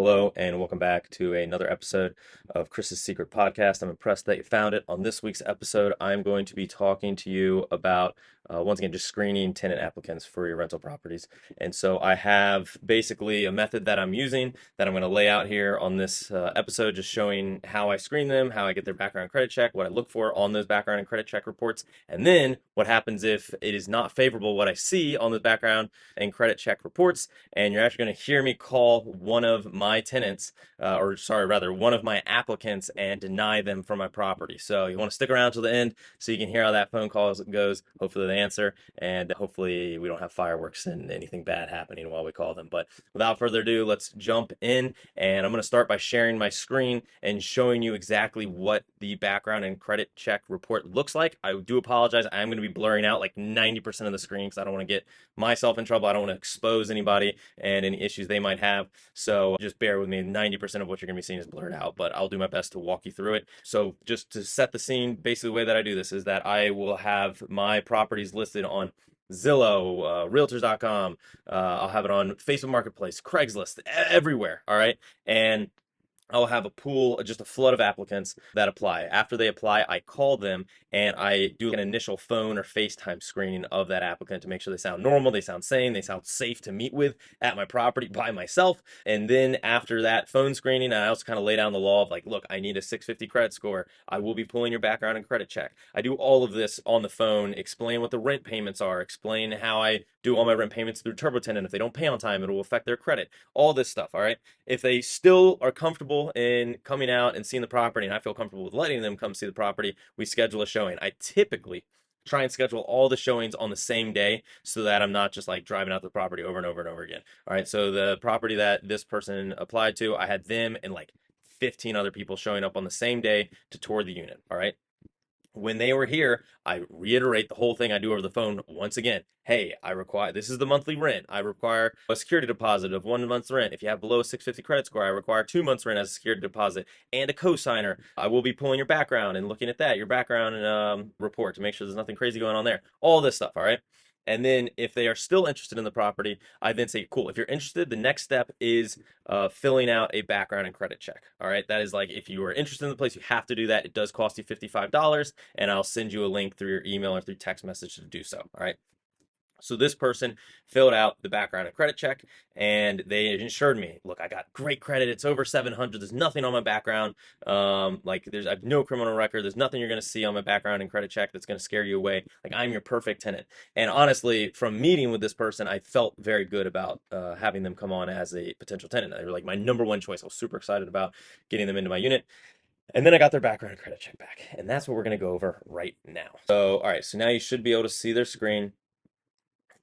Hello, and welcome back to another episode of Chris's Secret Podcast. I'm impressed that you found it. On this week's episode, I'm going to be talking to you about, once again, just screening tenant applicants for your rental properties. And so I have basically a method that I'm using that I'm going to lay out here on this episode, just showing how I screen them, how I get their background credit check, what I look for on those background and credit check reports, and then what happens if it is not favorable what I see on the background and credit check reports. And you're actually going to hear me call one of my tenants, or sorry, rather, one of my applicants and deny them from my property. So you want to stick around till the end so you can hear how that phone call goes. Hopefully they answer, and hopefully we don't have fireworks and anything bad happening while we call them. But without further ado, let's jump in. And I'm going to start by sharing my screen and showing you exactly what the background and credit check report looks like. I do apologize. I'm going to be blurring out like 90% of the screen because I don't want to get myself in trouble. I don't want to expose anybody and any issues they might have. So just bear with me. 90% of what you're going to be seeing is blurred out, but I'll do my best to walk you through it. So just to set the scene, basically the way that I do this is that I will have my properties listed on Zillow, Realtors.com. I'll have it on Facebook Marketplace, Craigslist, everywhere. All right. And I'll have a pool, just a flood of applicants that apply. After they apply, I call them and I do an initial phone or FaceTime screening of that applicant to make sure they sound normal, they sound sane, they sound safe to meet with at my property by myself. And then after that phone screening, I also kind of lay down the law of like, look, I need a 650 credit score. I will be pulling your background and credit check. I do all of this on the phone, explain what the rent payments are, explain how I do all my rent payments through TurboTenant. If they don't pay on time, it will affect their credit. All this stuff, all right? If they still are comfortable in coming out and seeing the property, and I feel comfortable with letting them come see the property, we schedule a showing. I typically try and schedule all the showings on the same day so that I'm not just like driving out the property over and over and over again. All right, so the property that this person applied to, I had them and like 15 other people showing up on the same day to tour the unit. All right. When they were here, I reiterate the whole thing I do over the phone once again. Hey, I require, this is the monthly rent. I require a security deposit of 1 month's rent. If you have below a 650 credit score, I require 2 months rent as a security deposit and a cosigner. I will be pulling your background and looking at that, your background report to make sure there's nothing crazy going on there. All this stuff, all right? And then if they are still interested in the property, I then say, cool, if you're interested, the next step is filling out a background and credit check. All right. That is like, if you are interested in the place, you have to do that. It does cost you $55, and I'll send you a link through your email or through text message to do so. All right. So this person filled out the background and credit check, and they assured me, look, I got great credit. It's over 700. There's nothing on my background. I have no criminal record. There's nothing you're going to see on my background and credit check that's going to scare you away. Like, I'm your perfect tenant. And honestly, from meeting with this person, I felt very good about having them come on as a potential tenant. They were like my number one choice. I was super excited about getting them into my unit. And then I got their background and credit check back. And that's what we're going to go over right now. So, all right. So now you should be able to see their screen.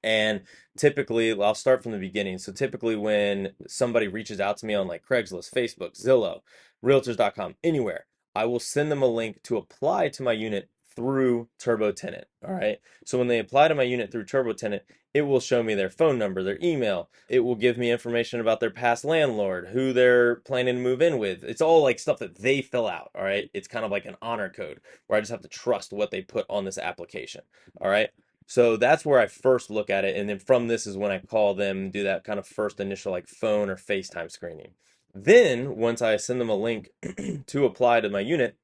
And typically, I'll start from the beginning. So typically when somebody reaches out to me on like Craigslist, Facebook, Zillow, Realtors.com, anywhere, I will send them a link to apply to my unit through TurboTenant. All right. So when they apply to my unit through TurboTenant, it will show me their phone number, their email. It will give me information about their past landlord, who they're planning to move in with. It's all like stuff that they fill out. All right. It's kind of like an honor code where I just have to trust what they put on this application. All right. So that's where I first look at it. And then from this is when I call them, do that kind of first initial like phone or FaceTime screening. Then once I send them a link to apply to my unit,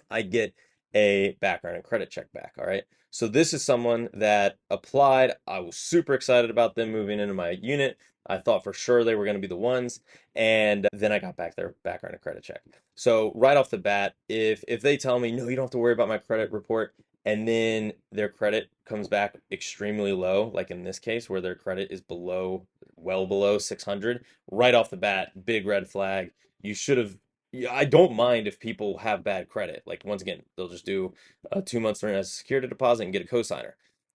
I get a background and credit check back. All right. So this is someone that applied. I was super excited about them moving into my unit. I thought for sure they were going to be the ones. And then I got back their background and credit check. So right off the bat, if they tell me, no, you don't have to worry about my credit report, and then their credit comes back extremely low, like in this case where their credit is below, well below 600, right off the bat, big red flag. You should have, yeah, I don't mind if people have bad credit. Like, once again, they'll just do a 2 months rent as a security deposit and get a cosigner.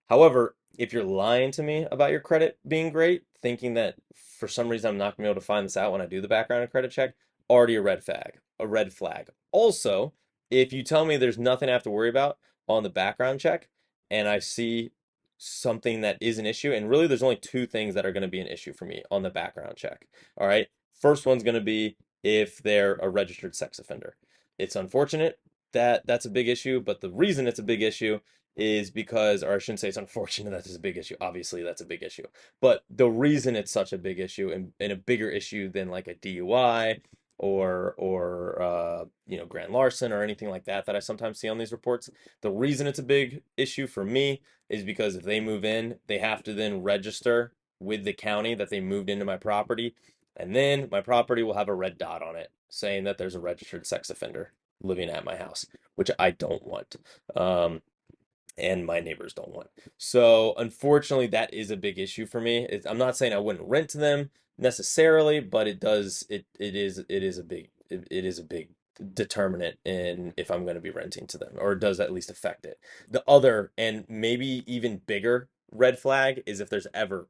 However, if you're lying to me about your credit being great, thinking that for some reason I'm not gonna be able to find this out when I do the background and credit check, already a red flag. A red flag. Also, if you tell me there's nothing I have to worry about on the background check, and I see something that is an issue, and really there's only two things that are going to be an issue for me on the background check. All right. First one's going to be if they're a registered sex offender. It's unfortunate that that's a big issue, but the reason it's a big issue is because, or I shouldn't say it's unfortunate that is a big issue. Obviously, that's a big issue. But the reason it's such a big issue and a bigger issue than like a DUI or grand larceny or anything like that that I sometimes see on these reports, the reason it's a big issue for me is because if they move in, they have to then register with the county that they moved into my property, and then my property will have a red dot on it saying that there's a registered sex offender living at my house, which I don't want. And my neighbors don't want. So unfortunately, that is a big issue for me. I'm not saying I wouldn't rent to them necessarily, but it is a big determinant in if I'm going to be renting to them, or it does at least affect it. The other and maybe even bigger red flag is if there's ever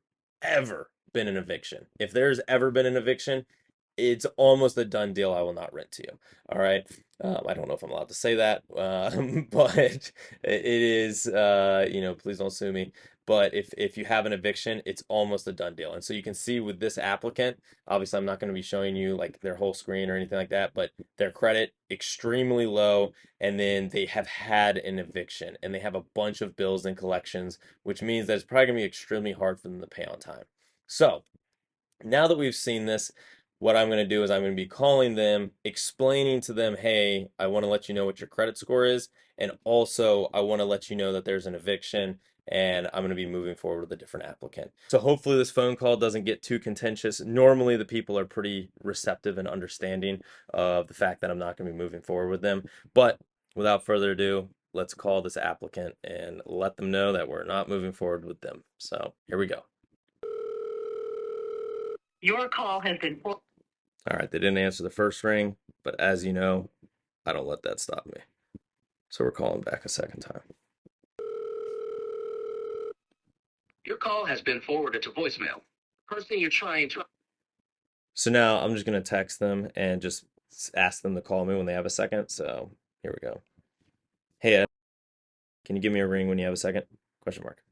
been an eviction. If there's ever been an eviction, it's almost a done deal. I will not rent to you. All right. I don't know if I'm allowed to say that, but it is, please don't sue me. But if you have an eviction, it's almost a done deal. And so you can see with this applicant, obviously I'm not going to be showing you like their whole screen or anything like that, but their credit extremely low. And then they have had an eviction and they have a bunch of bills and collections, which means that it's probably going to be extremely hard for them to pay on time. So now that we've seen this, what I'm going to do is I'm going to be calling them, explaining to them, hey, I want to let you know what your credit score is. And also, I want to let you know that there's an eviction and I'm going to be moving forward with a different applicant. So hopefully this phone call doesn't get too contentious. Normally the people are pretty receptive and understanding of the fact that I'm not going to be moving forward with them. But without further ado, let's call this applicant and let them know that we're not moving forward with them. So here we go. Your call has been. All right, they didn't answer the first ring, but as you know, I don't let that stop me. So we're calling back a second time. Your call has been forwarded to voicemail. Person you're trying to. So now I'm just going to text them and just ask them to call me when they have a second. So here we go. Hey, Ed, can you give me a ring when you have a second? Question mark.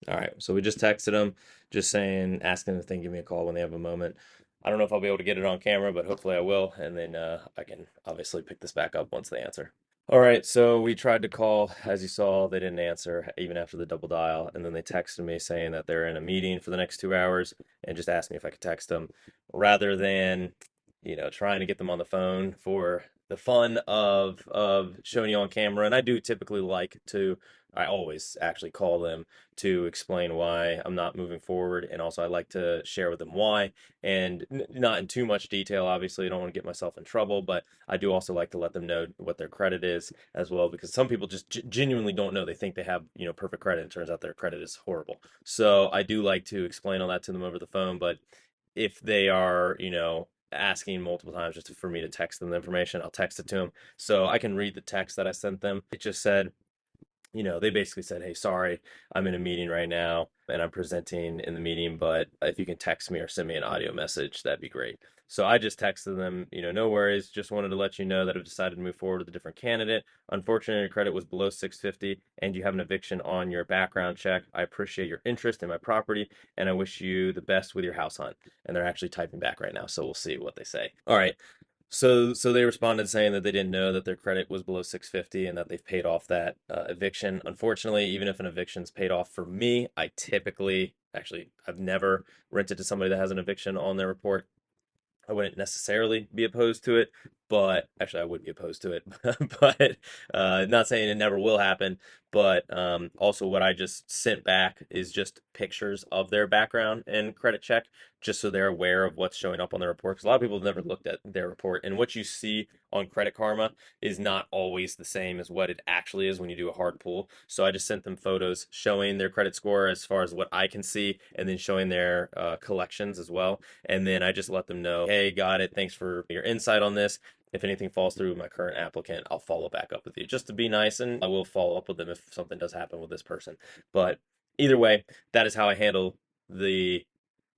All right, so we just texted them, just saying, asking if they can give me a call when they have a moment. I don't know if I'll be able to get it on camera, but hopefully I will. And then I can obviously pick this back up once they answer. All right, so we tried to call. As you saw, they didn't answer even after the double dial. And then they texted me saying that they're in a meeting for the next 2 hours and just asked me if I could text them rather than, trying to get them on the phone for the fun of showing you on camera. And I do typically I always actually call them to explain why I'm not moving forward. And also, I like to share with them why, and not in too much detail. Obviously, I don't want to get myself in trouble, but I do also like to let them know what their credit is as well, because some people just genuinely don't know. They think they have, perfect credit, and it turns out their credit is horrible. So I do like to explain all that to them over the phone. But if they are, asking multiple times just for me to text them the information, I'll text it to them. So I can read the text that I sent them. It just said, they basically said, hey, sorry, I'm in a meeting right now and I'm presenting in the meeting, but if you can text me or send me an audio message, that'd be great. So I just texted them, no worries. Just wanted to let you know that I've decided to move forward with a different candidate. Unfortunately, your credit was below 650 and you have an eviction on your background check. I appreciate your interest in my property and I wish you the best with your house hunt. And they're actually typing back right now, so we'll see what they say. All right. So they responded saying that they didn't know that their credit was below 650 and that they've paid off that eviction. Unfortunately, even if an eviction's paid off for me, I've never rented to somebody that has an eviction on their report. I wouldn't necessarily be opposed to it, but actually I would be opposed to it. But not saying it never will happen. But also what I just sent back is just pictures of their background and credit check, just so they're aware of what's showing up on the report. Because a lot of people have never looked at their report, and what you see on Credit Karma is not always the same as what it actually is when you do a hard pull. So I just sent them photos showing their credit score as far as what I can see, and then showing their collections as well. And then I just let them know, hey, got it. Thanks for your insight on this. If anything falls through with my current applicant, I'll follow back up with you just to be nice, and I will follow up with them if something does happen with this person. But either way, that is how I handle the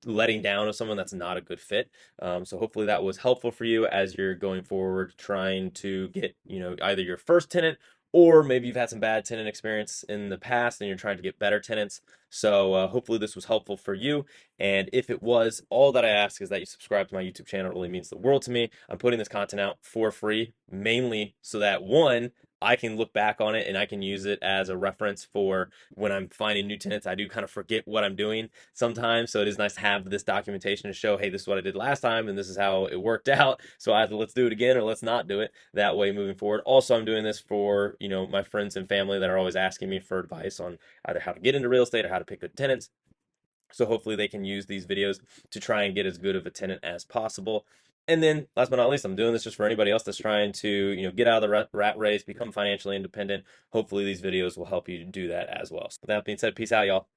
letting down of someone that's not a good fit. So hopefully that was helpful for you as you're going forward trying to get, either your first tenant, or maybe you've had some bad tenant experience in the past and you're trying to get better tenants. So hopefully this was helpful for you. And if it was, all that I ask is that you subscribe to my YouTube channel. It really means the world to me. I'm putting this content out for free, mainly so that, one, I can look back on it and I can use it as a reference for when I'm finding new tenants. I do kind of forget what I'm doing sometimes, so it is nice to have this documentation to show, hey, this is what I did last time and this is how it worked out. So either let's do it again or let's not do it. That way, moving forward. Also, I'm doing this for my friends and family that are always asking me for advice on either how to get into real estate or how to pick good tenants. So hopefully they can use these videos to try and get as good of a tenant as possible. And then last but not least, I'm doing this just for anybody else that's trying to, get out of the rat race, become financially independent. Hopefully these videos will help you do that as well. So with that being said, peace out, y'all.